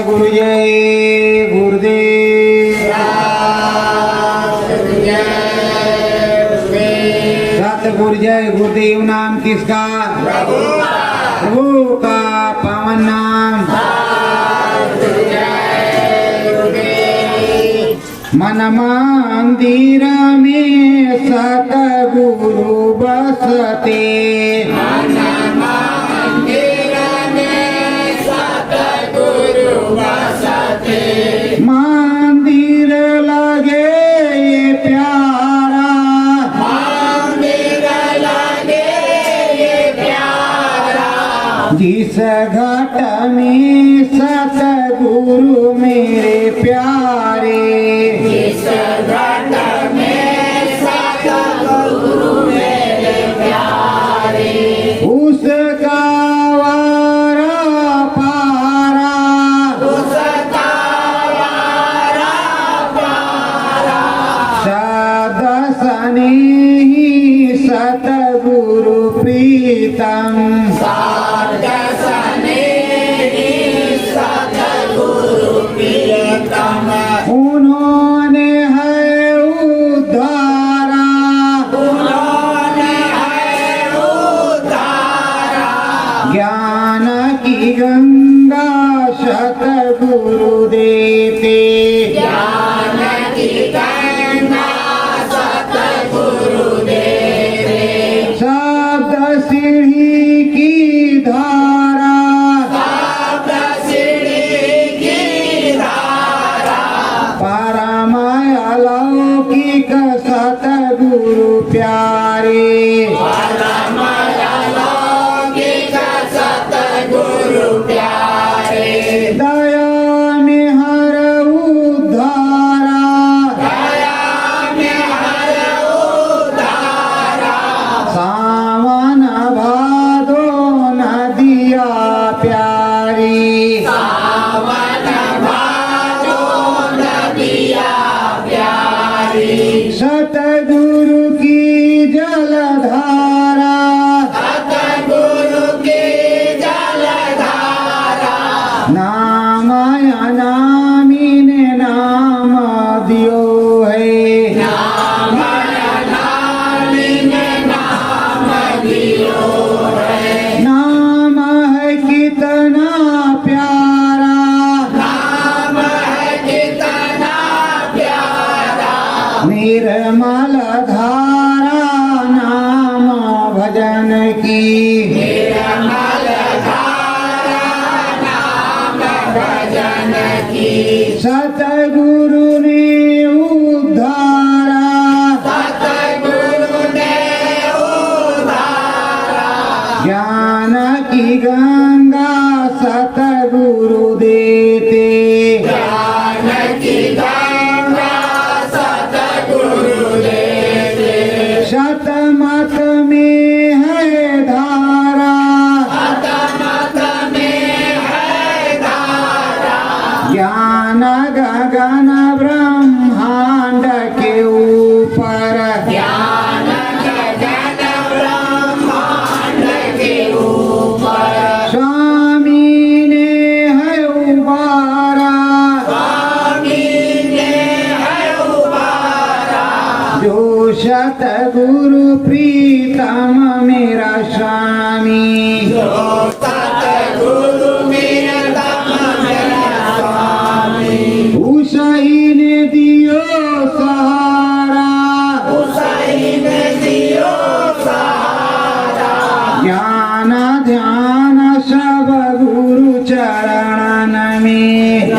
गुरु जय गुरुदेव। सतगुरु जय गुरुदेव नाम किसका? प्रभु का पावन नाम। मन मंदिर में सतगुरु बसते, मंदिर लगे ये प्यारा, जिस घट में सतगुरु मेरे प्यारे, उसका वारा पारा, सदसने ही सतगुरु प्रीतम, उन्होंने है उद्धारा, ज्ञान की गंगा सतगुरु देते, शब्द सीढ़ी की धारा, परम अलौकिक सतगुरु प्यारे, दया में हर उद्धारा, सावन भादो नदिया प्यारी, सतगुरु की जलधारा, नाम अनामी ने नाम दियो है, नाम है कितना प्यारा, निर्मल धारा नाम भजन की, सतगुरु ने उद्धारा, ज्ञान की गंगा सतगुरु देते, शतमत में है धारा, ज्ञान गगन ब्रह्मांड के ऊपर, स्वामी ने है उबारा, जो सतगुरु प्रीतम मेरा स्वामी, उसाई ने दियो सहारा, ज्ञान ध्यान सब गुरु चरण में,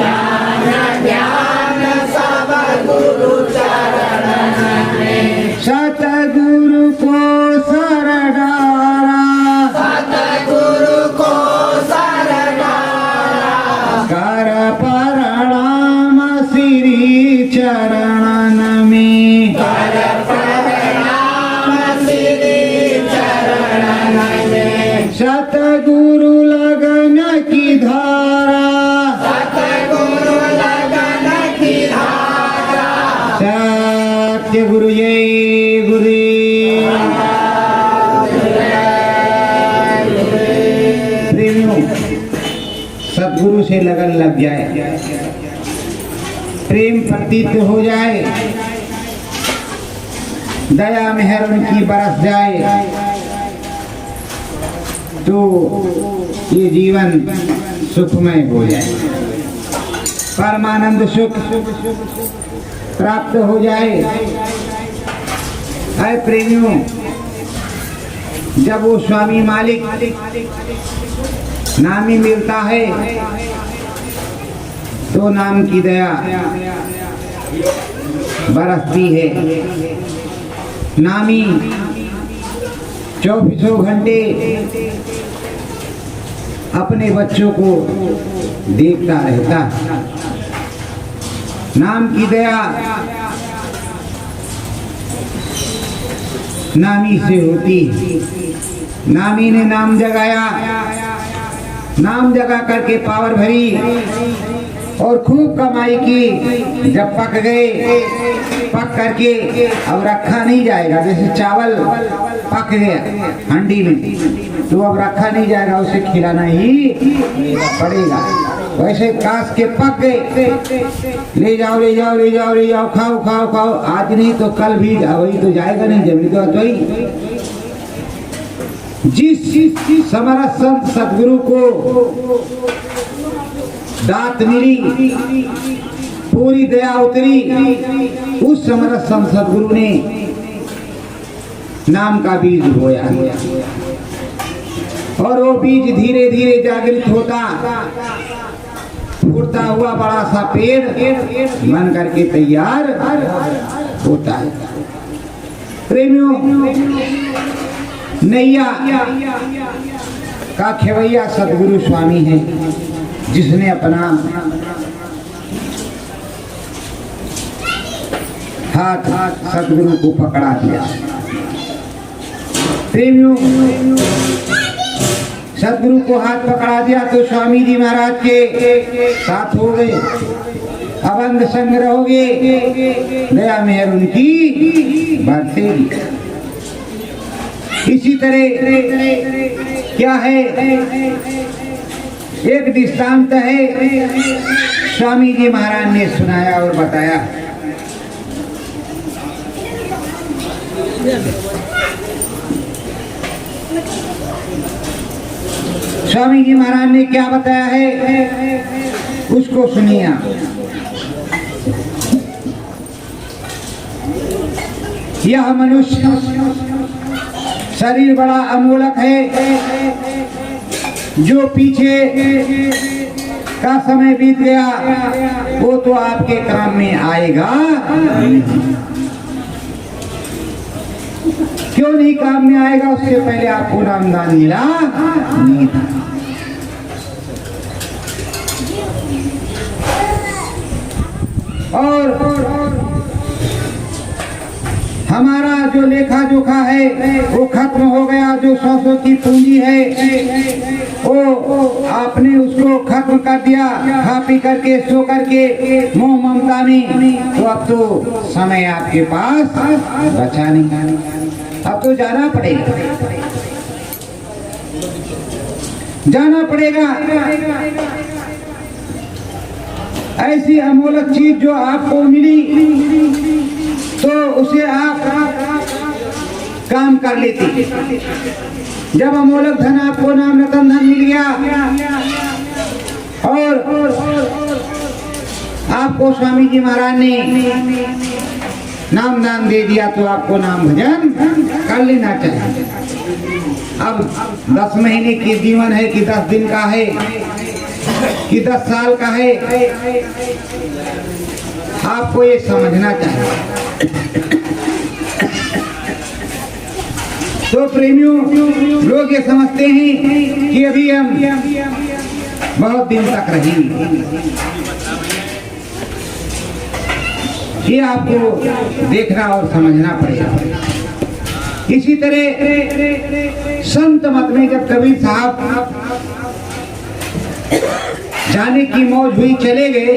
सतगुरु को सर डारा, कर प्रणाम श्री चरण में, सतगुरु लगन की धारा, सद्गुरु से लगन लग जाए, प्रेम प्रतीत हो जाए, दया मेहर उनकी बरस जाए, तो ये जीवन सुखमय हो जाए, परमानंद सुख प्राप्त हो जाए। है प्रेमियों, जब वो स्वामी मालिक नामी मिलता है तो नाम की दया बरसती है। नामी 24 घंटे अपने बच्चों को देखता रहता। नाम की दया नामी से होती। नामी ने नाम जगाया, नाम जगा करके पावर भरी और खूब कमाई की। जब पक गए, पक करके अब रखा नहीं जाएगा। जैसे चावल पक गया हंडी में तो अब रखा नहीं जाएगा, उसे खिलाना ही पड़ेगा। वैसे काश के पक गए, ले जाओ ले जाओ ले जाओ ले जाओ, खाओ खाओ खाओ, आज नहीं तो कल भी वही तो जाएगा नहीं, जमी तो ही। जिस समरस संत सद्गुरु को दात मिली, पूरी दया उतरी, उस समरस संत सद्गुरु ने नाम का बीज बोया और वो बीज धीरे धीरे जागृत होता, फूटता हुआ बड़ा सा पेड़ बन करके तैयार होता है। प्रेमियों, नैया का खेवैया सद्गुरु स्वामी है, जिसने अपना हाथ सद्गुरु को पकड़ा दिया। प्रेमियों, सद्गुरु को हाथ पकड़ा दिया तो स्वामी जी महाराज के साथ हो गए, अबंध संग रहोगे, दया मेहर उनकी बढ़तेगी। इसी तरह क्या है, एक दृष्टांत है, स्वामी जी महाराज ने सुनाया और बताया। स्वामी जी महाराज ने क्या बताया है, उसको सुनिए। यह मनुष्य शरीर बड़ा अमोलक है, जो पीछे का समय बीत गया वो तो आपके काम में आएगा। क्यों नहीं काम में आएगा? उससे पहले आपको नामदान मिला नहीं था। और हमारा जो लेखा जोखा है वो खत्म हो गया। जो 100 की पूंजी है वो आपने उसको खत्म कर दिया, खा पी करके, सो करके, मोह ममता में। तो अब तो समय आपके पास बचा नहीं, अब तो जाना पड़ेगा, जाना पड़ेगा। ऐसी अमोलक चीज जो आपको मिली तो उसे आप काम कर लेते। जब अमोलक धन आपको नाम रतन धन मिल गया और आपको स्वामी जी महाराज ने नाम दान दे दिया तो आपको नाम भजन कर लेना चाहिए। अब 10 महीने की जीवन है कि 10 दिन का है कि 10 साल का है, आपको ये समझना चाहिए। तो प्रेमियों, लोग ये समझते हैं कि अभी हम बहुत दिन तक रहेंगे। ये आपको देखना और समझना पड़ेगा। इसी तरह संत मत में जब कबीर साहब जाने की मौज हुई, चले गए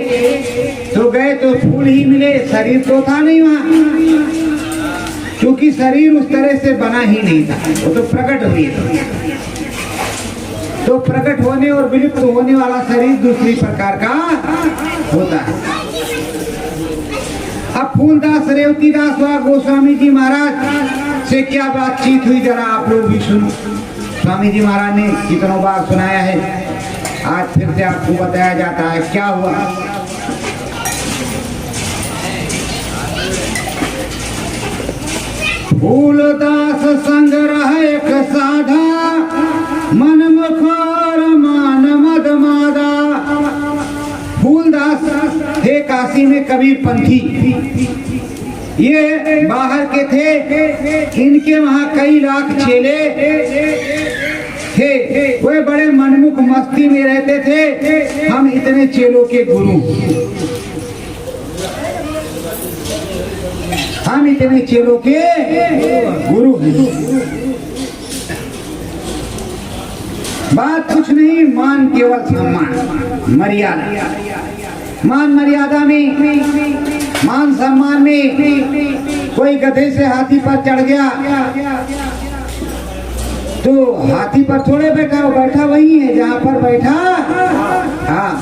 तो गए तो फूल ही मिले, शरीर तो था नहीं वहां, क्योंकि शरीर उस तरह से बना ही नहीं था, वो तो प्रकट हुई। तो प्रकट होने और विलुप्त होने वाला शरीर दूसरी प्रकार का होता है। अब फूलदास रेवतीदास व गोस्वामी जी महाराज से क्या बातचीत हुई, जरा आप लोग भी सुनो। स्वामी जी महाराज ने कितनों बार सुनाया है, आज फिर से आपको बताया जाता है क्या हुआ। फूलदास संग रहे एक साधा, मन मुखार मान मद मादा। फूलदास थे काशी में कबीर पंथी, ये बाहर के थे, इनके वहां कई लाख चेले थे, वे बड़े मनमुख मस्ती में रहते थे। हम इतने चेलों के गुरु, हम इतने चेलों के गुरु हैं। बात कुछ नहीं, मान केवल सम्मान मर्यादा, मान मर्यादा में, मान सम्मान में। कोई गधे से हाथी पर चढ़ गया तो हाथी पर थोड़े बैठा, वो बैठा वही है जहाँ पर बैठा। हाँ,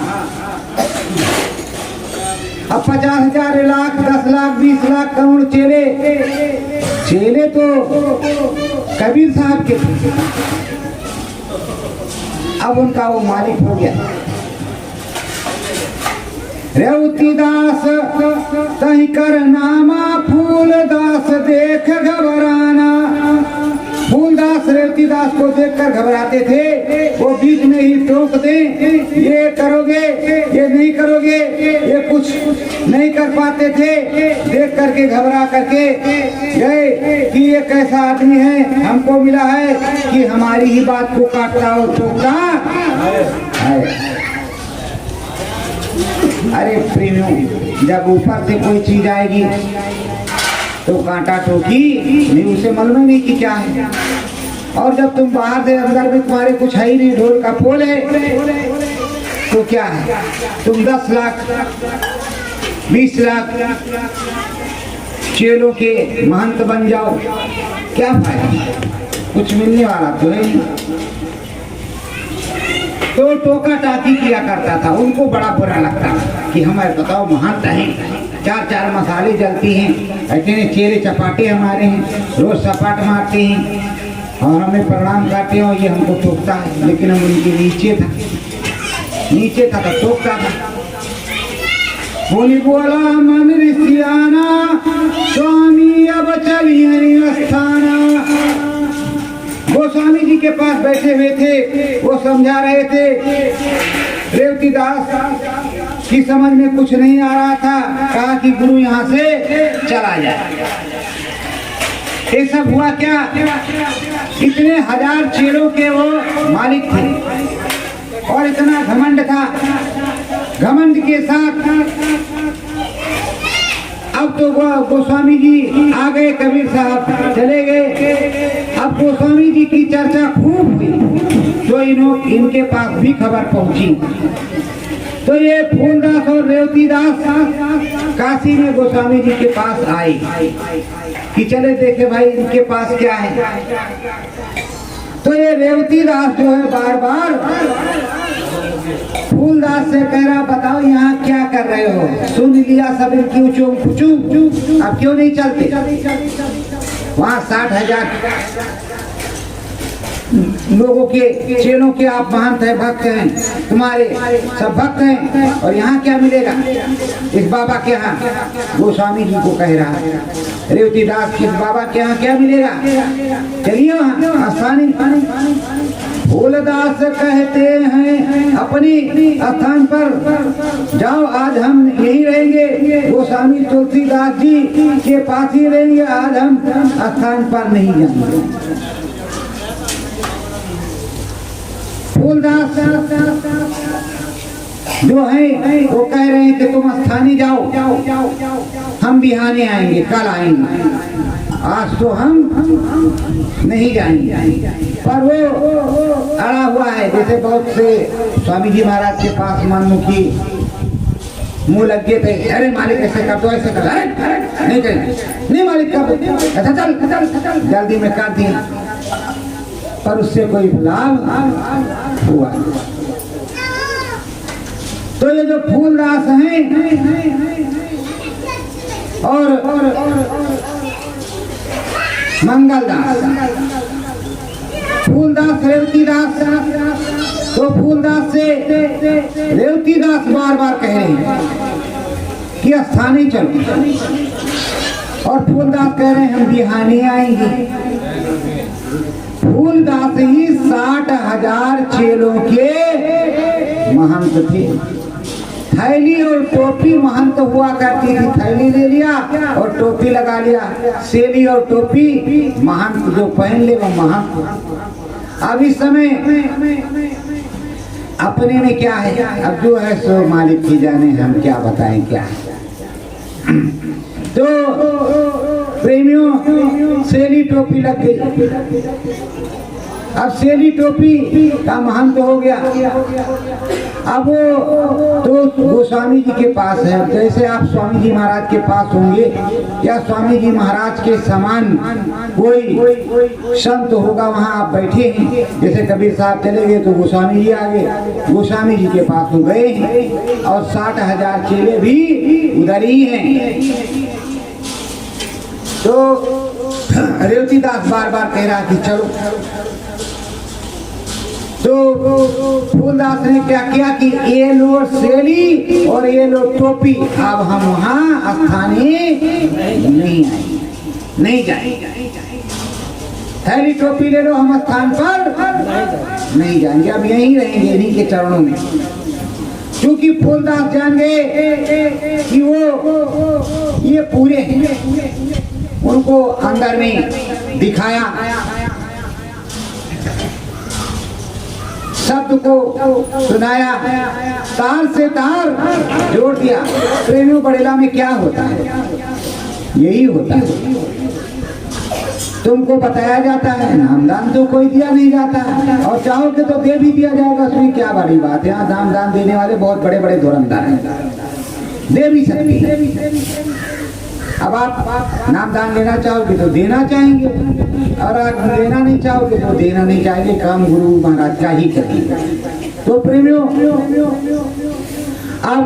अब 50,000 लाख 10 लाख 20 लाख करोड़ चेले, चेले तो कबीर साहब के, अब उनका वो मालिक हो गया। रेवतीदास तही कर नामा, फूलदास देख घबराना। फूलदास रेवतीदास को देखकर घबराते थे, वो बीच में ही टोक दे, ये करोगे, ये नहीं करोगे, ये कुछ नहीं कर पाते थे। देख करके घबरा करके गए कि ये कैसा आदमी है, हमको मिला है कि हमारी ही बात को काटता और टोकता है। अरे प्रेमियों, जब ऊपर से कोई चीज आएगी तो कांटा टोकी नहीं, उसे मालूम नहीं कि क्या है। और जब तुम बाहर से अंदर में तुम्हारे कुछ है ही नहीं, ढोल का पोल है, तो क्या है, तुम 10 लाख 20 लाख चेलों के महंत बन जाओ, क्या फायदा, कुछ मिलने वाला तो है। तो टोका टाकी किया करता था, उनको बड़ा बुरा लगता कि हमारे बताओ महंत हैं, 4-4 मसाले जलती हैं, इतने चेले चपाटे हमारे हैं, रोज सपाट मारते हैं और हमें प्रणाम करते हैं, और ये हमको टोकता है। लेकिन हम उनके नीचे था तो टोकता था। बोली बोला मन ऋषियाना, स्वामी अब चलिए स्थाना। गोस्वामी जी के पास बैठे हुए थे, वो समझा रहे थे। रेवतीदास की समझ में कुछ नहीं आ रहा था, कहा कि गुरु यहाँ से चला जाए। ये सब हुआ क्या, इतने 1000 चेलों के वो मालिक थे और इतना घमंड था। घमंड के साथ अब तो गोस्वामी जी आ गए, कबीर साहब चले गए। अब गोस्वामी जी की चर्चा खूब हुई तो इनके पास भी खबर पहुंची। तो ये फूलदास और रेवतीदास काशी में गोस्वामी जी के पास आए कि चले देखे भाई इनके पास क्या है। तो ये रेवतीदास जो है बार बार फूलदास से कह रहा, बताओ यहाँ क्या कर रहे हो, सुन लिया सब इनकी उचूम खुचूम, अब क्यों नहीं चलते। वहाँ 60,000 लोगों के चेलों के आप महंत हैं, भक्त हैं, तुम्हारे सब भक्त हैं, और यहाँ क्या मिलेगा इस बाबा के यहाँ। गोस्वामी जी को कह रहा रेवतीदास, किस बाबा के यहाँ क्या मिलेगा, चलिए वहाँ आसानी। फूलदास कहते हैं अपनी स्थान पर जाओ, आज हम यही रहेंगे, गोस्वामी तुलसीदास जी के पास ही रहेंगे, आज हम स्थान पर नहीं जाएंगे। फूलदास जो है वो कह रहे हैं कि तुम स्थानीय जाओ, हम बिहाने आएंगे, कल आएंगे, आज तो हम नहीं जाएंगे। पर वो अड़ा हुआ है, जैसे बहुत से स्वामी जी महाराज के पास मनमुखी मुंह लग गए थे, अरे मालिक ऐसे कर दो, ऐसे कर, अरे नहीं मालिक का, अच्छा चल जल्दी में कर दिया। पर उससे कोई लाभ हुआ। तो ये जो फूलदास हैं और मंगलदास, फूलदास रेवतीदास, तो फूलदास से रेवतीदास बार बार कह रहे हैं कि स्थानीय चलो, और फूलदास कह रहे हैं हम बिहानी आएंगे। फूलदास ही 60,000 चेलों के महंत थे। थैली और टोपी महंत हुआ करती थी, थैली ले लिया और टोपी लगा लिया, सेली और टोपी महंत जो पहन ले वो महंत। अब इस समय अपने में क्या है, अब जो है सो मालिक की जाने, हम क्या बताएं क्या है। तो प्रेमियों सेली टोपी लग गई। अब सेली टोपी का महंत हो गया। अब वो तो गोस्वामी जी के पास है। जैसे आप स्वामी जी महाराज के पास होंगे या स्वामी जी महाराज के समान कोई संत होगा, वहाँ आप बैठे हैं, जैसे कबीर साहब चले गए तो गोस्वामी जी आ गए, गोस्वामी जी के पास हो गए हैं, और 60,000 चेले भी उधर ही हैं। तो रेवतीदास बार बार कह रहा कि चलो। तो फूलदास ने क्या किया कि ये लो सेली और ये लो टोपी, अब हम वहाँ स्थानीय नहीं आएंगे, नहीं जाएंगे। थैली टोपी ले लो, हम स्थान पर नहीं जाएंगे, अब यहीं रहेंगे इन्हीं के चरणों में। क्योंकि फूलदास जान गए कि वो ये पूरे हैं, उनको अंदर में दिखाया, शब्द को सुनाया, तार से तार जोड़ दिया। प्रेमियों बड़ेला में क्या होता है, यही होता है। तुमको बताया जाता है, नामदान तो कोई दिया नहीं जाता, और चाहो कि तो दे भी दिया जाएगा, उसमें क्या बड़ी बात है। यहाँ नामदान देने वाले बहुत बड़े बड़े धुरंधर हैं, दे भी सकते हैं। अब आप नामदान लेना चाहोगे तो देना चाहेंगे, और आप लेना नहीं चाहोगे तो देना नहीं चाहेंगे। काम गुरु महाराज का ही करिए। तो प्रेमियों अब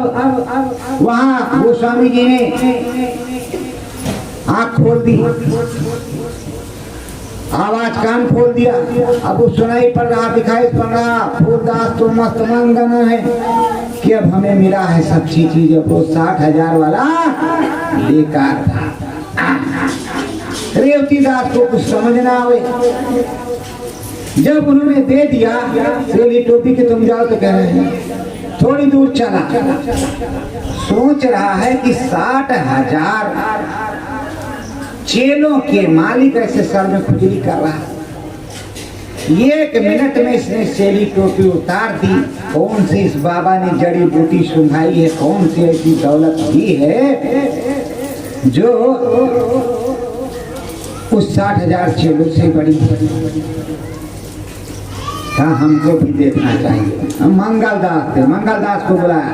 वहाँ गोस्वामी जी ने आँख खोल दी, आवाज कान खोल दिया। अब वो सुनाई पड़ रहा, दिखाई पड़ रहा, फूलदास तो मस्त मंगन है कि अब हमें मिला है सच्ची चीज। वो 60,000 वाला बेकार था। रेवतीदास को कुछ समझ ना आवे। जब उन्होंने दे दिया सेली टोपी के तुम जाओ, तो कह रहे हैं थोड़ी दूर चला, सोच रहा है कि 60,000 चेलों के मालिक ऐसे सर में खुजली कर रहा है। 1 मिनट में इसने सेली टोपी उतार दी। कौन सी इस बाबा ने जड़ी बूटी सुंघाई है, कौन सी ऐसी दौलत दी है जो उस 60,000 चेलों से बड़ी। कहा हमको भी देखना चाहिए। हम मंगलदास थे, मंगलदास को बुलाया।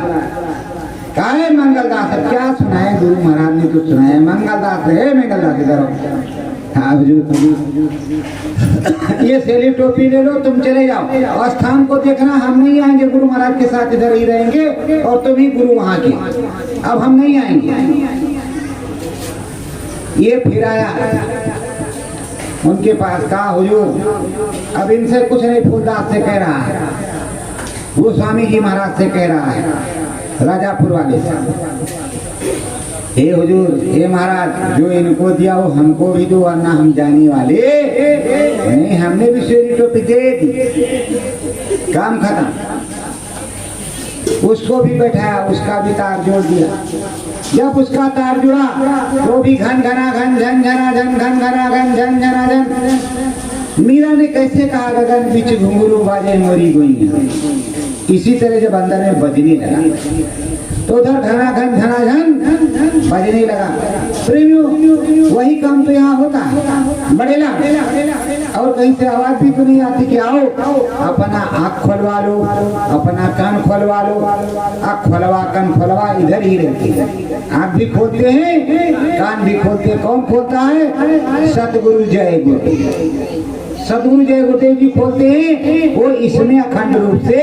कहा है मंगलदास, क्या सुनाए, गुरु महाराज ने तो सुनाया। मंगलदास है, मंगलदास इधर हाँ ये सेली टोपी ले लो, तुम चले जाओ, और स्थान को देखना, हम नहीं आएंगे, गुरु महाराज के साथ इधर ही रहेंगे, और तुम ही गुरु वहाँ के, अब हम नहीं आएंगे। ये फिर आया उनके पास, कहा हुजूर अब इनसे कुछ नहीं, फूलदास से कह रहा है, गोस्वामी जी महाराज से कह रहा है, राजापुर वाले से, हे हुजूर, हे महाराज, जो इनको दिया वो हमको भी दो, वरना हम जाने वाले नहीं। हमने भी सेली टोपी दे दी, काम खत्म। उसको भी बैठाया, उसका भी तार जोड़ दिया। जब उसका तार जुड़ा तो भी घन घना घन झन झना झन घन घना घन झन झना झन। मीरा ने कैसे कहा, गगन बीच घुंघरू बाजे मोरी गोइयां। इसी तरह जब अंदर में बजने लगा तो उधर घना घन घना झन बजने लगा। प्रेमियों वही काम तो यहाँ होता है बड़ेला, और कहीं से आवाज भी तो नहीं आती कि आओ अपना आँख खोलवा लो, अपना कान खोलवा लो। आँख खोलवा कान खोलवा इधर ही रहती है। आँख भी खोलते हैं, कान भी खोलते हैं। कौन खोलता है? सतगुरु जय गुरु। सदगुरु जय गुरुदेव जी खोलते हैं वो इसमें अखंड रूप से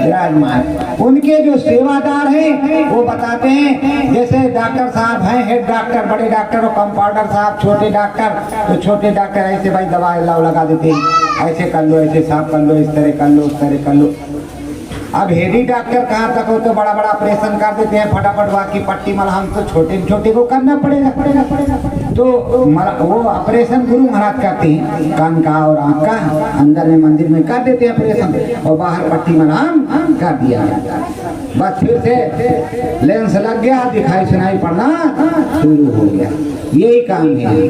विराजमान। उनके जो सेवादार हैं वो बताते हैं, जैसे डॉक्टर साहब हैं, हेड डॉक्टर, बड़े डॉक्टर और कंपाउंडर साहब, छोटे डॉक्टर, तो छोटे डॉक्टर ऐसे भाई दवा लगा देते हैं, ऐसे कर लो, ऐसे साफ कर लो, इस तरह कर लो, उस तरह कर लो। अब हेडी डॉक्टर कहाँ तक हो, तो बड़ा बड़ा ऑपरेशन कर देते हैं फटाफट, बाकी पट्टी मलहम तो छोटे छोटे को करना पड़ेगा। तो वो ऑपरेशन गुरु महाराज करते हैं, कान का और आँख का, अंदर में मंदिर में कर देते हैं ऑपरेशन, और बाहर पट्टी मलहम कर दिया। बस फिर से लेंस लग गया, दिखाई सुनाई पड़ना शुरू हो गया। यही काम है,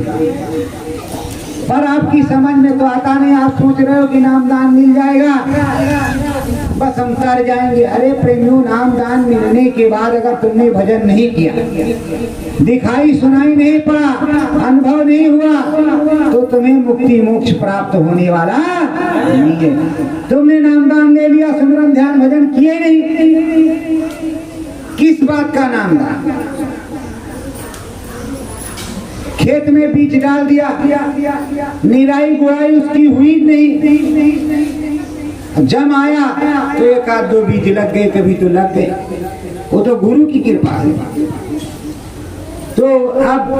पर आपकी समझ में तो आता नहीं। आप सोच रहे हो कि नामदान मिल जाएगा, बस हम कर जाएंगे। अरे प्रेमियों, नामदान मिलने के बाद अगर तुमने भजन नहीं किया, दिखाई सुनाई नहीं पड़ा, अनुभव नहीं हुआ, तो तुम्हें मुक्ति मोक्ष प्राप्त होने वाला नहीं है। तुमने नामदान ले लिया, सुमिरन ध्यान भजन किए नहीं, किस बात का नामदान? खेत में बीज डाल दिया, निराई गुड़ाई उसकी हुई नहीं, जम आया तो एक आध दो बीज लग गए, कभी तो लग गए, वो तो गुरु की कृपा है। तो अब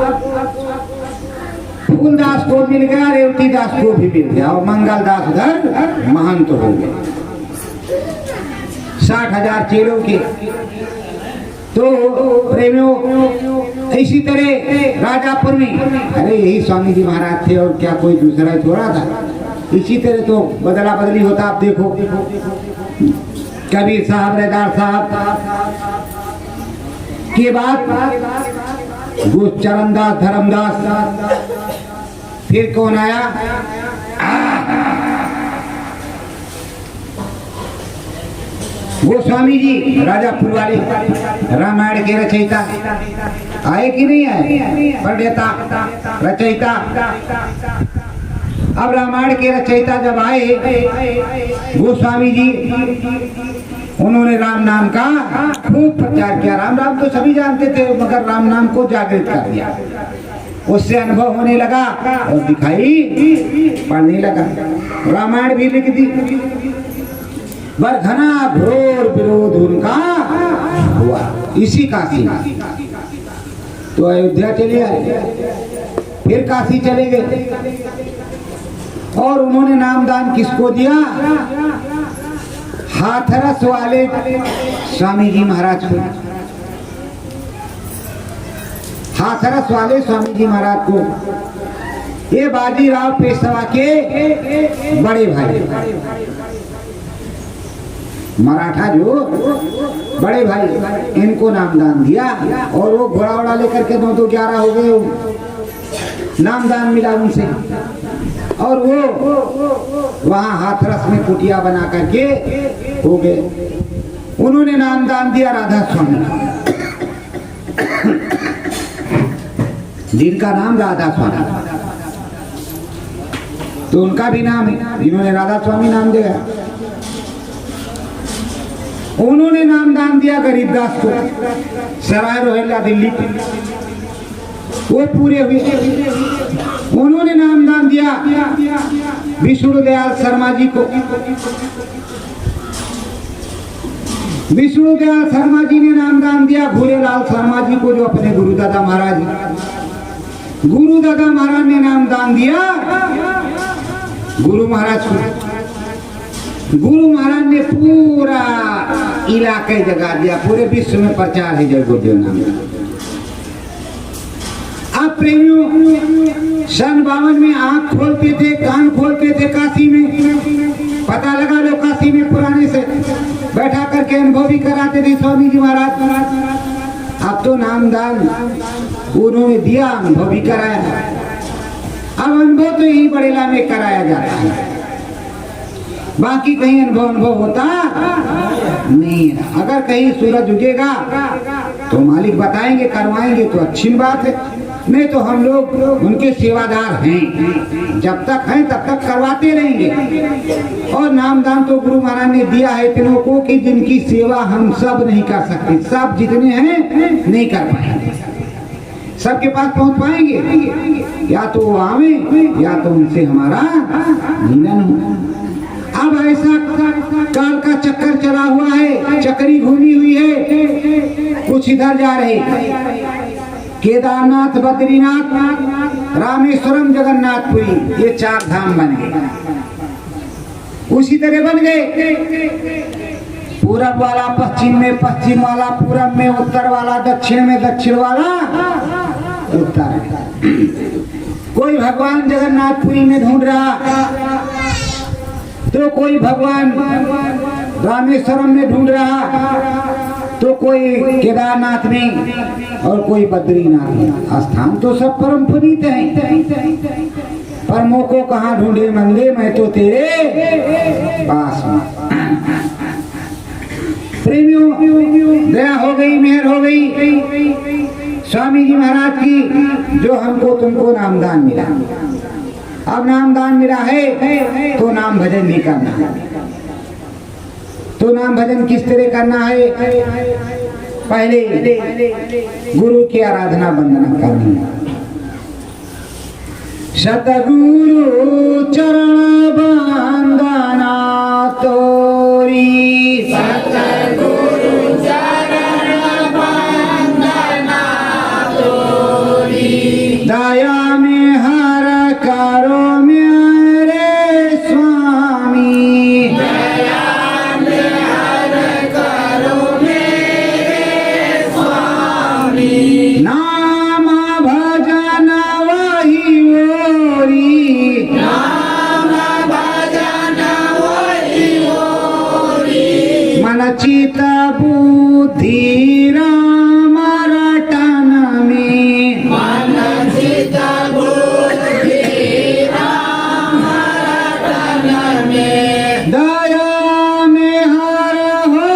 फूलदास को मिल गया, रेवती दास को भी मिल गया, और मंगल दास उधर महंत हो गए 60,000 चेलों के। तो प्रेमियों, इसी तरह राजापुर में, अरे यही स्वामी जी महाराज थे और क्या कोई दूसरा थोड़ा था। इसी तरह तो बदला बदली होता। आप देखो, कबीर साहब, रेदार साहब के बाद चरणदास, धर्मदास, फिर कौन आया? गोस्वामी जी, राजापुर वाले, रामायण के रचयिता आए कि नहीं आए? प्रणेता, रचयिता। अब रामायण के रचयिता जब आए गोस्वामी जी, उन्होंने राम नाम का खूब प्रचार किया। राम नाम तो सभी जानते थे, मगर राम नाम को जागृत कर दिया। उससे अनुभव होने लगा और दिखाई पड़ने लगा। रामायण भी लिख दी। बरघना घोर विरोध उनका हुआ इसी काशी में। तो अयोध्या चले आए, फिर काशी चले गए, और उन्होंने नामदान किसको दिया? हाथरस वाले स्वामी जी महाराज को। हाथरस वाले स्वामी जी महाराज को, ये बाजीराव पेशवा के बड़े भाई, मराठा जो बड़े भाई, इनको नामदान दिया। और वो घोड़ा वोड़ा लेकर के 9-11 हो गए, नामदान मिला उनसे। और वो वहाँ हाथरस में कुटिया बना करके हो गए। उन्होंने नामदान दिया राधा स्वामी, जिनका नाम राधा स्वामी, तो उनका भी नाम है, जिन्होंने राधा स्वामी नाम दिया। उन्होंने नामदान दिया गरीबदास को, सराय रोहिल्ला दिल्ली, वो पूरे हुए। उन्होंने नामदान दिया विष्णुदयाल शर्मा जी को। विष्णुदयाल शर्मा जी ने नामदान दिया भूलेलाल शर्मा जी को, जो अपने गुरुदादा महाराज। गुरुदादा महाराज ने नामदान दिया गुरु महाराज को। गुरु महाराज ने पूरा इलाके जगा दिया, पूरे विश्व में प्रचार है जय गुरुदेव नाम का। अब प्रेमियों, सन 52 में आंख खोलते थे, कान खोलते थे काशी में। पता लगा लो काशी में पुराने से बैठा करके अनुभव भी कराते थे स्वामी जी महाराज। अब तो नामदान उन्होंने दिया, अनुभव भी कराया। अब अनुभव तो यही बड़ेला में कराया जाता है, बाकी कहीं अनुभव होता नहीं है। अगर कहीं सूरज उगेगा तो मालिक बताएंगे, करवाएंगे तो अच्छी बात है, नहीं तो हम लोग उनके सेवादार हैं, जब तक हैं तब तक करवाते रहेंगे। और नामदान तो गुरु महाराज ने दिया है इतनों को कि जिनकी सेवा हम सब नहीं कर सकते, सब जितने हैं नहीं कर पाएंगे। सबके पास पहुंच पाएंगे? या तो वो आवे या तो उनसे हमारा मिलन हो। अब ऐसा काल का चक्कर चला हुआ है, चक्री घूमी हुई है। कुछ इधर जा रहे केदारनाथ, बद्रीनाथ, रामेश्वरम, जगन्नाथपुरी, ये 4 धाम बन गए। उसी तरह बन गए। पूरब वाला पश्चिम में, पश्चिम वाला पूरब में, उत्तर वाला दक्षिण में, दक्षिण वाला उत्तर में। कोई भगवान जगन्नाथपुरी में ढूंढ रहा, तो कोई भगवान रामेश्वरम में ढूंढ रहा, तो कोई केदारनाथ में और कोई बद्रीनाथ में। स्थान तो सब परम पुनीत हैं, पर मोको कहाँ ढूंढे मंगे, मैं तो तेरे पास हूँ। प्रेमियों, दया हो गई, मेहर हो गई स्वामी जी महाराज की, जो हमको तुमको नामदान मिला। अब नामदान मिला है तो नाम भजन भी करना है। तो नाम भजन किस तरह करना है? पहले गुरु की आराधना वंदना करनी है। सतगुरु चरण वंदना तोरी, सतगुरु चरण वंदना तोरी, दया में हर करो मेरे स्वामी, दया में हर करो मेरे स्वामी, नाम भजन वही ओरी, नाम भजन वही ओरी, मन चित बुद्धि राम रटन में, मन चित बुद्धि राम रटन में, दया में हर हो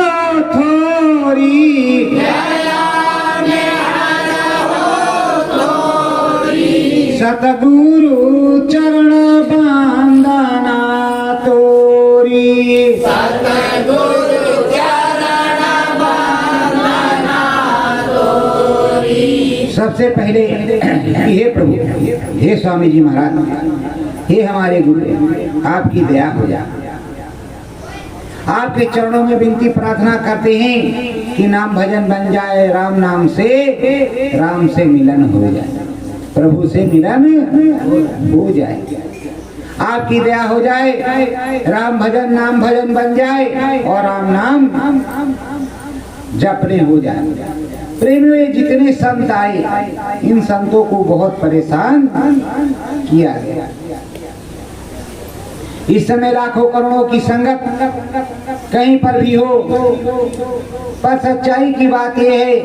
थोरी, दया में हर हो थोरी, सतगुरु चरण वंदना तोरी, सतगुरु चरण वंदना तोरी। सबसे पहले हे प्रभु, हे स्वामी जी महाराज, हे हमारे गुरु, आपकी दया हो जाए। आपके चरणों में विनती प्रार्थना करते हैं कि नाम भजन बन जाए, राम नाम से, राम से मिलन हो जाए, प्रभु से मिलन हो जाए, आपकी दया हो जाए, राम भजन नाम भजन बन जाए और राम नाम जपने हो जाए। प्रेम में जितने संत आए, इन संतों को बहुत परेशान किया गया। इस समय लाखों करोड़ों की संगत कहीं पर भी हो, पर सच्चाई की बात यह है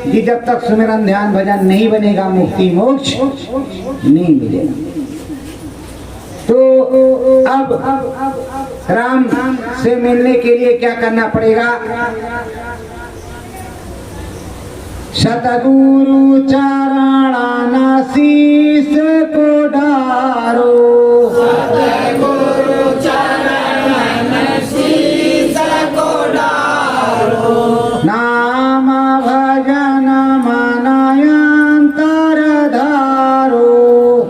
कि जब तक सुमिरन ध्यान भजन नहीं बनेगा, मुक्ति मोक्ष नहीं मिलेगा। तो अब राम से मिलने के लिए क्या करना पड़ेगा? सतगुरु चरण शीस को डारो, सतगुरु चरण शीस को डारो, नाम भजन मन अंतर धारो,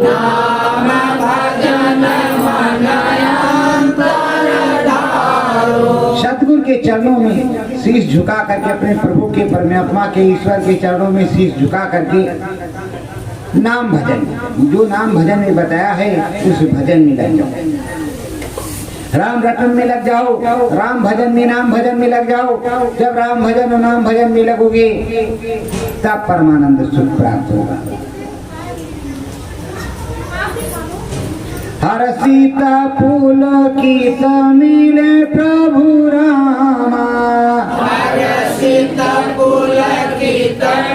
नाम भजन मन अंतर धारो। सतगुरु के चरणों में शीश झुका करके, अपने प्रभु के, परमात्मा के, ईश्वर के चरणों में शीश झुका करके नाम भजन, जो नाम भजन में बताया है उस भजन में लग जाओ, राम रटन में लग जाओ, राम भजन में, नाम भजन में लग जाओ। जब राम भजन और नाम भजन में लगोगे तब परमानंद सुख प्राप्त होगा। हर सीता फूल की मिले प्रभु रामा, हर सीता फूल की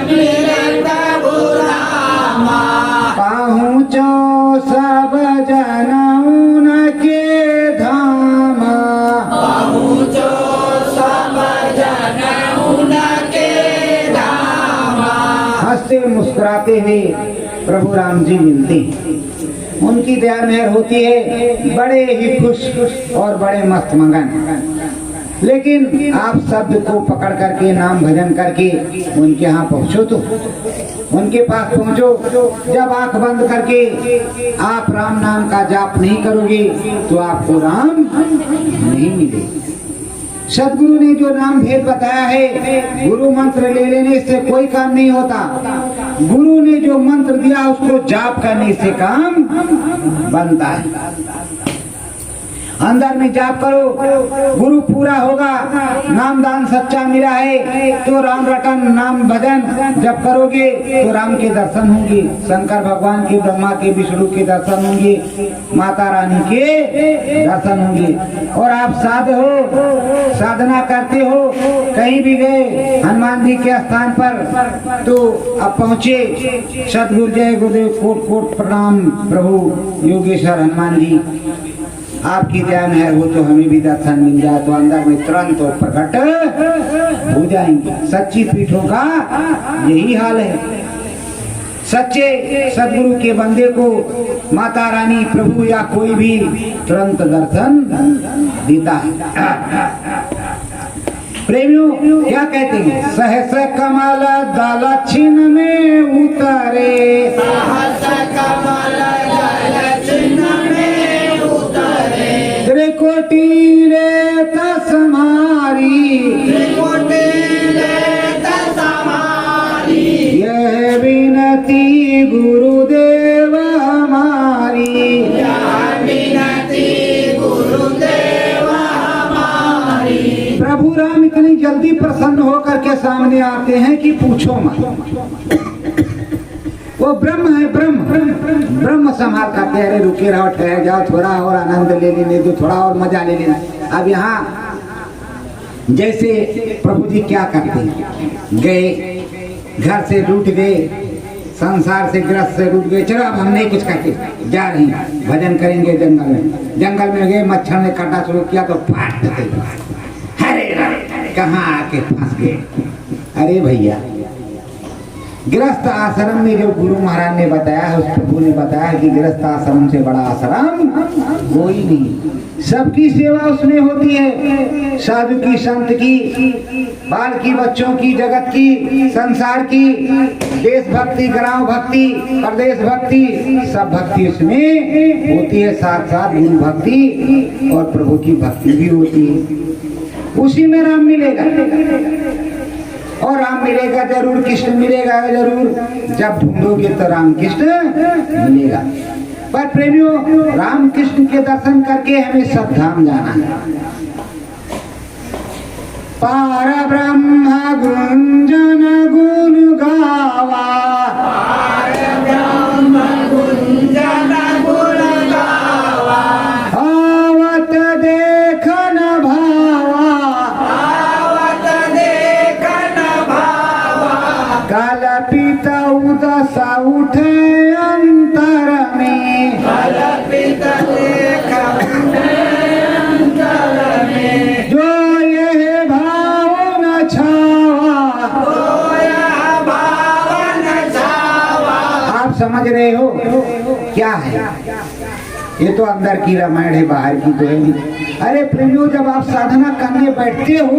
मिले प्रभु रामा, पहुँचो सब जन उनके धामा, पहुँचो सब जन उनके धामा। हंसते मुस्कुराते हुए प्रभु राम जी मिलते हैं, उनकी दया मेहर होती है, बड़े ही खुश और बड़े मस्त मगन। लेकिन आप शब्द को पकड़ करके नाम भजन करके उनके यहाँ पहुँचो, तो उनके पास पहुँचो। जब आंख बंद करके आप राम नाम का जाप नहीं करोगे तो आपको राम नहीं मिलेगा। सदगुरु ने जो नाम भेद बताया है, गुरु मंत्र ले लेने से कोई काम नहीं होता। गुरु ने जो मंत्र दिया उसको जाप करने से काम बनता है। अंदर में जाप करो, गुरु पूरा होगा। नाम दान सच्चा मिला है तो राम रटन नाम भजन जब करोगे तो राम के दर्शन होंगे, शंकर भगवान के, ब्रह्मा के, विष्णु के दर्शन होंगे, माता रानी के दर्शन होंगे। और आप साध हो, साधना करते हो, कहीं भी गए हनुमान जी के स्थान पर तो अब पहुँचे, सतगुरु जय गुरुदेव, कोट कोट प्रणाम प्रभु योगेश्वर हनुमान जी, आपकी ध्यान है वो तो हमें भी दर्शन मिल जाए तो अंदर में तुरंत प्रकट हो जाएंगे। सच्ची पीठों का यही हाल है। सच्चे सदगुरु के बंदे को माता रानी, प्रभु या कोई भी तुरंत दर्शन देता है। प्रेमियों क्या कहते हैं? सहस कमल दलक्षिण में उतरे, सहस कमल दलक्षिण में उतरे, त्रिकोटि लेत समारी, त्रिकोटि लेत समारी, यह विनती गुरुदेव हमारी, यह विनती गुरुदेव हमारी। प्रभु राम इतनी जल्दी प्रसन्न होकर के सामने आते हैं कि पूछो मत। वो ब्रह्म है, ब्रह्म संभाल करते, अरे रुके रहो, ठहर जाओ, थोड़ा और आनंद ले लेने दो, थोड़ा और मजा ले लेना। अब यहाँ जैसे प्रभु जी क्या करते हैं, गए घर से रूठ गए, संसार से ग्रस्त से रूठ गए, चलो अब हम नहीं कुछ करते, जा रहे हैं भजन करेंगे जंगल में। जंगल में गए, मच्छर ने काटा शुरू किया तो फाट गए, अरे कहाँ आके फंस गए। अरे भैया, गृहस्थ आश्रम में जो गुरु महाराज ने बताया है, उस प्रभु ने बताया कि गृहस्थ आश्रम से बड़ा आश्रम कोई नहीं। सबकी सेवा उसमें होती है, साधु की, संत की, बाल की, बच्चों की, जगत की, संसार की, देशभक्ति, ग्राम भक्ति, प्रदेश भक्ति, सब भक्ति उसमें होती है। साथ साथ गुरु भक्ति और प्रभु की भक्ति भी होती है। उसी में राम मिलेगा, और राम मिलेगा जरूर, कृष्ण मिलेगा जरूर। जब ढूंढोगे तो राम कृष्ण मिलेगा। पर प्रेमियों, राम कृष्ण के दर्शन करके हमें सब धाम जाना है। पार ब्रह्म गुंजन गुण गावा, पार ब्रह्म गुंजन गुण गावा, आवत देखन भावा, आवत देखन भावा, कल्पित उदसा उठे अंतर में, कल्पित लेख उठे अंतर में, जो ये भावन छावा, जो यह भावन छावा। आप समझ रहे हो क्या है? ये तो अंदर की रामायण है, बाहर की तो है नहीं। अरे प्रेमियों, जब आप साधना करने बैठते हो,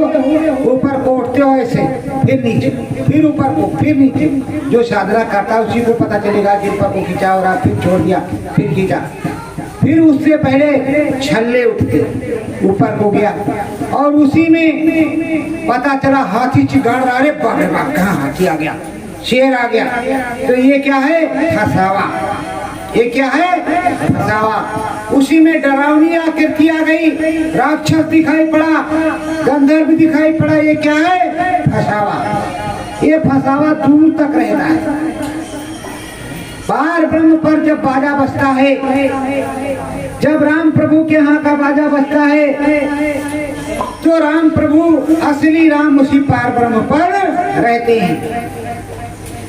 ऊपर को उठते हो ऐसे, फिर नीचे, फिर ऊपर को, फिर नीचे। जो साधना करता है उसी को पता चलेगा कि ऊपर को खींचा और आप फिर छोड़ दिया, फिर खींचा, फिर उससे पहले छल्ले उठते, ऊपर को गया, और उसी में पता चला हाथी चिगाड़ रहा, अरे बाप रे बाप, कहाँ हाथी आ गया, शेर आ गया। तो ये क्या है? फसावा। ये क्या है? फसावा। उसी में डरावनी आकृति आ गई, राक्षस दिखाई पड़ा, गंधर्व दिखाई पड़ा। ये क्या है? फसावा। ये फसावा दूर तक रहता है। पार ब्रह्म पर जब बाजा बजता है, जब राम प्रभु के यहाँ का बाजा बजता है, तो राम प्रभु असली राम उसी पार ब्रह्म पर रहते हैं।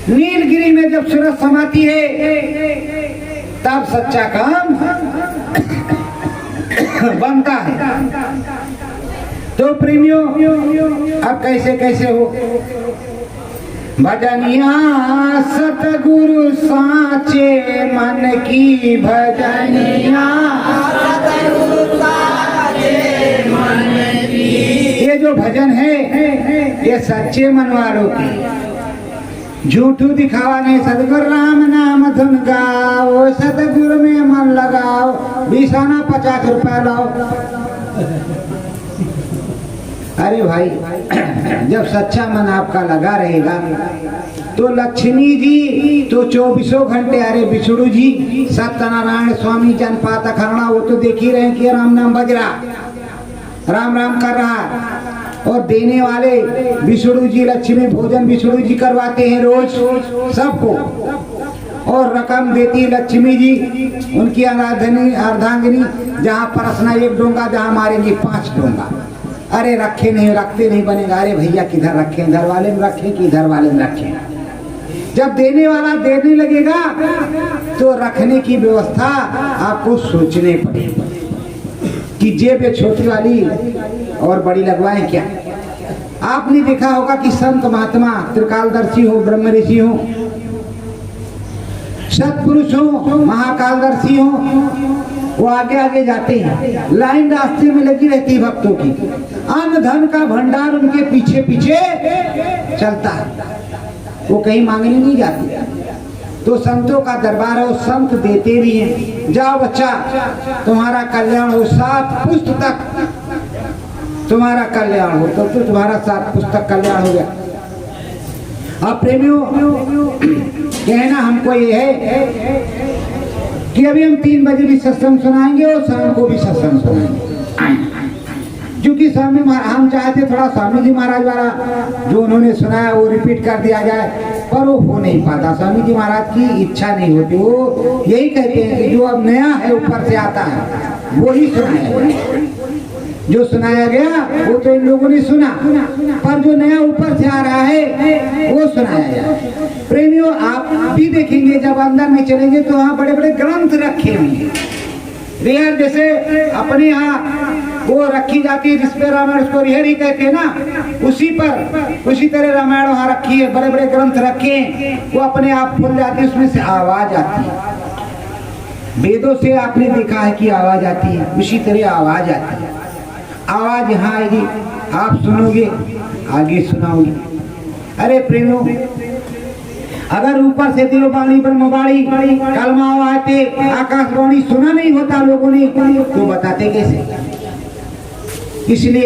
नीलगिरी में जब सूरज समाती है तब सच्चा काम बनता है। तो प्रेमियों, अब कैसे कैसे हो? भजनिया सतगुरु साचे मन की, भजनिया सतगुरु साचे मन की, ये जो भजन है ये सच्चे मन वालों की, झूठू दिखावा नहीं। सतगुरु राम नाम धुन गाओ, सतगुरु में मन लगाओ, 20 आना 50 रुपया लाओ। अरे भाई, जब सच्चा मन आपका लगा रहेगा तो लक्ष्मी जी तो 24 घंटे, अरे विष्णु जी सत्यनारायण स्वामी जनपात खरना, वो तो देख ही रहे कि राम नाम बज रहा, राम राम कर रहा। और देने वाले विष्णु जी, लक्ष्मी भोजन विष्णु जी करवाते हैं रोज सबको, और रकम देती लक्ष्मी जी। उनकी अर्धांगिनी जहाँ परसना 1 डोंगा, जहाँ मारेंगे 5 डोंगा। अरे रखे नहीं, रखते नहीं बनेगा। अरे भैया किधर रखें, घर वाले में रखें कि इधर वाले में रखें। जब देने वाला देने लगेगा तो रखने की व्यवस्था आपको सोचने पड़ेगी कि जेब छोटी वाली और बड़ी लगवाएं क्या। आपने देखा होगा कि संत महात्मा त्रिकालदर्शी हो, ब्रह्म ऋषि हो, सत्पुरुष हो, महाकालदर्शी हो, वो आगे आगे जाते हैं, लाइन रास्ते में लगी रहती है भक्तों की, अन्न धन का भंडार उनके पीछे पीछे चलता है, वो कहीं मांगने नहीं जाते। तो संतों का दरबार है, वो संत देते भी हैं। जाओ बच्चा, तुम्हारा कल्याण हो, 7 पुस्तक तुम्हारा कल्याण हो, तो तुम्हारा 7 पुस्तक कल्याण हो गया। अब प्रेमियों, कहना हमको ये है कि अभी हम 3 बजे भी सत्संग सुनाएंगे और शाम को भी सत्संग सुनाएंगे, क्योंकि स्वामी हम चाहते थोड़ा स्वामी जी महाराज वाला जो उन्होंने सुनाया वो रिपीट कर दिया जाए, पर वो हो नहीं पाता। स्वामी जी महाराज की इच्छा नहीं होती, वो यही कहते हैं कि जो अब नया है ऊपर से आता है वो ही सुनाया, जो सुनाया गया वो तो इन लोगों ने सुना, पर जो नया ऊपर से आ रहा है वो सुनाया जाए। प्रेमियों, आप भी देखेंगे जब अंदर में चलेंगे तो वहाँ बड़े बड़े ग्रंथ रखे हुए हैं, रिहर जैसे अपने यहाँ वो रखी जाती है, जिसपे रामायण, उसको रिहर ही कहते हैं ना, उसी तरह रामायण वहाँ रखी है, बड़े बड़े ग्रंथ रखे हैं, वो अपने आप खुल जाती है, उसमें से आवाज आती है। वेदों से आपने देखा है कि आवाज आती है, उसी तरह आवाज आती है। आवाज यहाँ आएगी, आप सुनोगे, आगे सुनाओगे। अरे प्रेमियों, अगर ऊपर से देववाणी ब्रह्मवाणी कलमा आते, आकाशवाणी सुना नहीं होता लोगों ने, तो बताते कैसे। इसलिए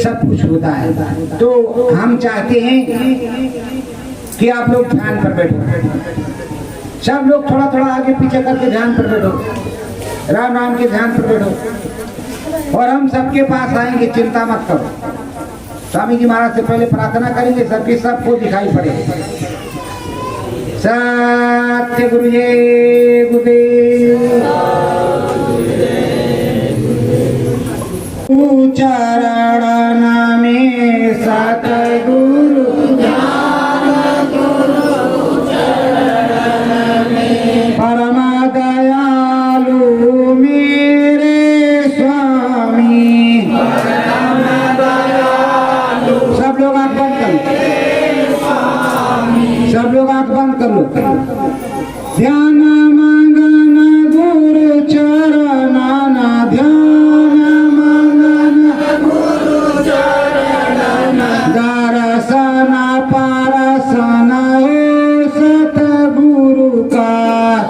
सब कुछ होता है। तो हम चाहते हैं कि आप लोग ध्यान पर बैठो, सब लोग थोड़ा थोड़ा आगे पीछे करके ध्यान पर बैठो, राम नाम के ध्यान पर बैठो, और हम सबके पास आएंगे, चिंता मत करो। स्वामी जी महाराज से पहले प्रार्थना करेंगे, सबके सबको दिखाई पड़ेगा। सत्य गुरु जय गुरुदेव, चरण में सतगुरु परम दयालु मेरे स्वामी। सब लोग आंख बंद कर लो, सब लोग आंख बंद कर लो। ध्यान मंगन गुरु चरण, ध्यान दर्शन परसन हो सतगुरु का,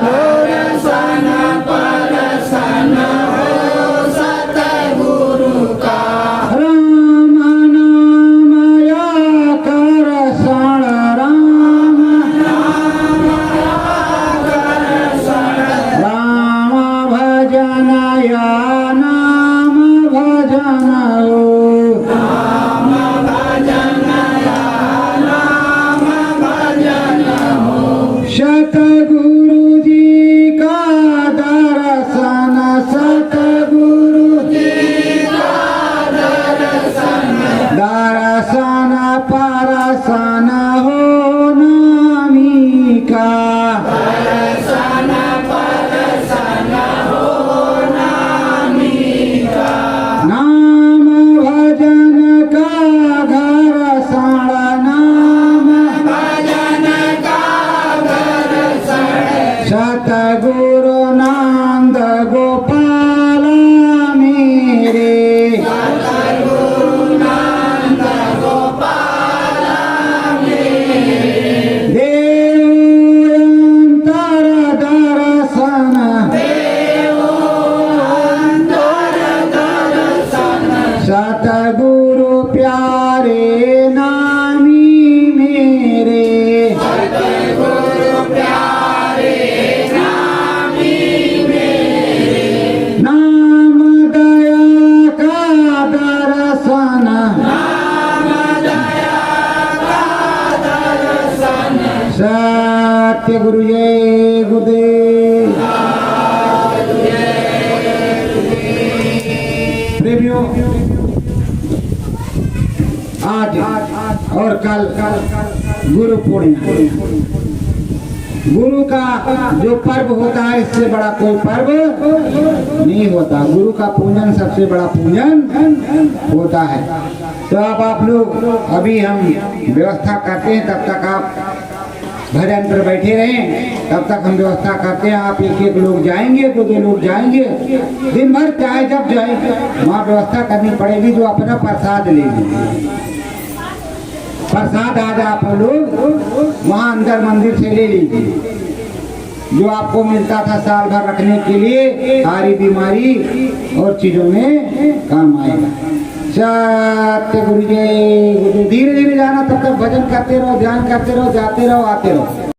दर्शन परसन हो सतगुरु का। राम नाम या कर शरण, राम नाम या कर सत्य गुरु जय गुरुदेव। प्रेमियों, आज और कल गुरु पूर्णिमा। गुरु का जो पर्व होता है इससे बड़ा कोई पर्व नहीं होता। गुरु का पूजन सबसे बड़ा पूजन होता है। तो अब आप लोग अभी हम व्यवस्था करते हैं, तब तक आप भजन पर बैठे रहें, तब तक हम व्यवस्था करते हैं। आप एक एक लोग जाएंगे, दो दो लोग जाएंगे, दिन भर चाहे जब जाएंगे वहाँ व्यवस्था करनी पड़ेगी। जो अपना प्रसाद ले लीजिए, प्रसाद आज आप लोग वहाँ अंदर मंदिर से ले लीजिए। जो आपको मिलता था साल भर रखने के लिए, सारी बीमारी और चीजों में काम आएगा। सत्य गुरु जय गुरु। धीरे धीरे जाना, तब तक भजन करते रहो, ध्यान करते रहो, जाते रहो, आते रहो।